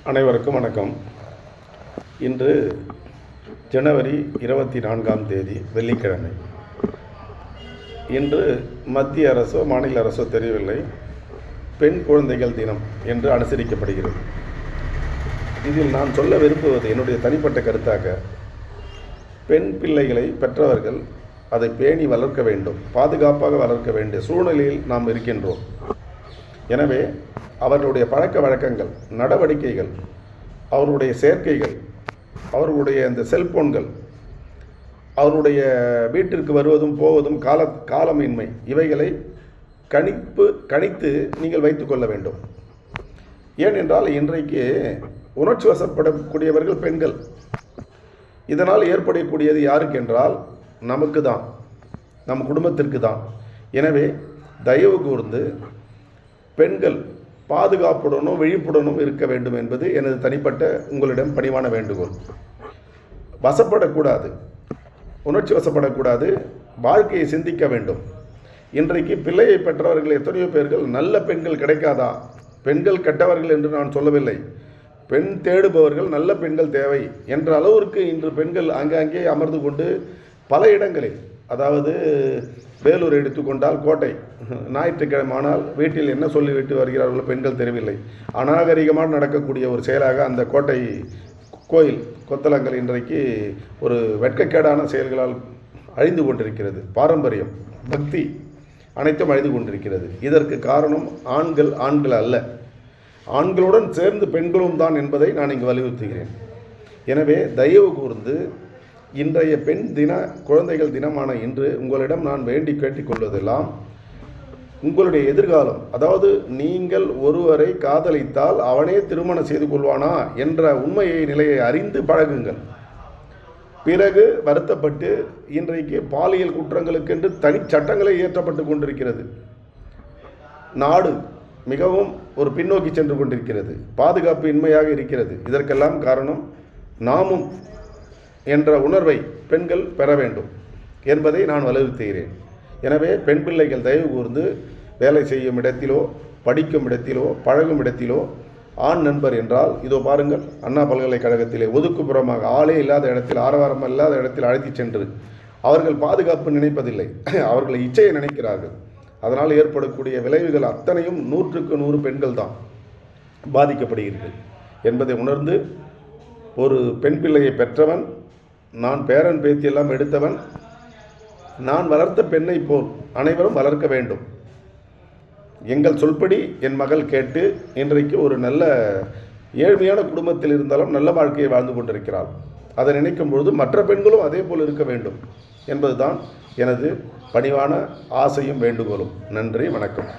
அனைவருக்கும் வணக்கம். இன்று ஜனவரி 24ஆம் தேதி வெள்ளிக்கிழமை. இன்று மத்திய அரசோ மாநில அரசோ தெரியவில்லை, பெண் குழந்தைகள் தினம் என்று அனுசரிக்கப்படுகிறது. இதில் நான் சொல்ல விரும்புவது என்னுடைய தனிப்பட்ட கருத்தாக, பெண் பிள்ளைகளை பெற்றவர்கள் அதை பேணி வளர்க்க வேண்டும், பாதுகாப்பாக வளர்க்க வேண்டிய சூழ்நிலையில் நாம் இருக்கின்றோம். எனவே அவர்களுடைய பழக்க வழக்கங்கள், நடவடிக்கைகள், அவருடைய சேர்க்கைகள், அவர்களுடைய அந்த செல்போன்கள், அவருடைய வீட்டிற்கு வருவதும் போவதும் காலமின்மை, இவைகளை கணித்து நீங்கள் வைத்துக்கொள்ள வேண்டும். ஏனென்றால் இன்றைக்கு உணர்ச்சி வசப்படக்கூடியவர்கள் பெண்கள். இதனால் ஏற்படக்கூடியது யாருக்கு என்றால் நமக்கு தான், நம் குடும்பத்திற்கு தான். எனவே தயவு கூர்ந்து பெண்கள் பாதுகாப்புடனும் விழிப்புடனும் இருக்க வேண்டும் என்பது எனது தனிப்பட்ட உங்களிடம் பணிவான வேண்டுகோள். வசப்படக்கூடாது, உணர்ச்சி வசப்படக்கூடாது, வாழ்க்கையை சிந்திக்க வேண்டும். இன்றைக்கு பிள்ளையை பெற்றவர்கள் எத்தனையோ பேர்கள் நல்ல பெண்கள் கிடைக்காதா? பெண்கள் கெட்டவர்கள் என்று நான் சொல்லவில்லை. பெண் தேடுபவர்கள் நல்ல பெண்கள் தேவை என்ற அளவிற்கு இன்று பெண்கள் ஆங்காங்கே அமர்ந்து கொண்டு பல இடங்களில், அதாவது வேலூர் எடுத்துக்கொண்டால் கோட்டை, ஞாயிற்றுக்கிழமை ஆனால் வீட்டில் என்ன சொல்லிவிட்டு வருகிறார்களோ பெண்கள் தெரியவில்லை. அநாகரிகமாக நடக்கக்கூடிய ஒரு செயலாக அந்த கோட்டை கோயில் கொத்தலங்கள் இன்றைக்கு ஒரு வெட்கக்கேடான செயல்களால் அழிந்து கொண்டிருக்கிறது. பாரம்பரியம், பக்தி அனைத்தும் அழிந்து கொண்டிருக்கிறது. இதற்கு காரணம் ஆண்கள் அல்ல, ஆண்களுடன் சேர்ந்து பெண்களும் தான் என்பதை நான் இங்கு வலியுறுத்துகிறேன். எனவே தயவு கூர்ந்து இன்றைய பெண் தின, குழந்தைகள் தினமான இன்று உங்களிடம் நான் வேண்டி கேட்டுக்கொள்வதெல்லாம், உங்களுடைய எதிர்காலம், அதாவது நீங்கள் ஒருவரை காதலித்தால் அவனே திருமணம் செய்து கொள்வானா என்ற நிலையை அறிந்து பழகுங்கள். பிறகு வருத்தப்பட்டு இன்றைக்கு பாலியல் குற்றங்களுக்கென்று தனி சட்டங்களை இயற்றப்பட்டு கொண்டிருக்கிறது. நாடு மிகவும் ஒரு பின்னோக்கி சென்று கொண்டிருக்கிறது, பாதுகாப்பு இன்மையாக இருக்கிறது. இதற்கெல்லாம் காரணம் நாமும் என்ற உணர்வை பெண்கள் பெற வேண்டும் என்பதை நான் வலியுறுத்துகிறேன். எனவே பெண் பிள்ளைகள் தயவு கூர்ந்து வேலை செய்யும் இடத்திலோ, படிக்கும் இடத்திலோ, பழகும் இடத்திலோ ஆண் நண்பர் என்றால், இதோ பாருங்கள், அண்ணா பல்கலைக்கழகத்திலே ஒதுக்குப்புறமாக ஆளே இல்லாத இடத்தில், ஆரவாரம் இல்லாத இடத்தில் அழைத்து சென்று அவர்கள் பாதுகாப்பு நினைப்பதில்லை, அவர்களை இச்சையை நினைக்கிறார்கள். அதனால் ஏற்படக்கூடிய விளைவுகள் அத்தனையும் 100க்கு 100 பெண்கள் தான் பாதிக்கப்படுகிறீர்கள் என்பதை உணர்ந்து, ஒரு பெண் பிள்ளையை பெற்றவன், நான் பேரன் பேத்தியெல்லாம் எடுத்தவன், நான் வளர்த்த பெண்ணை போல் அனைவரும் வளர்க்க வேண்டும். எங்கள் சொல்படி என் மகள் கேட்டு இன்றைக்கு ஒரு நல்ல ஏழ்மையான குடும்பத்தில் இருந்தாலும் நல்ல வாழ்க்கையை வாழ்ந்து கொண்டிருக்கிறாள். அதை நினைக்கும் பொழுது மற்ற பெண்களும் அதே போல் இருக்க வேண்டும் என்பதுதான் எனது பணிவான ஆசையும் வேண்டுகோளும். நன்றி, வணக்கம்.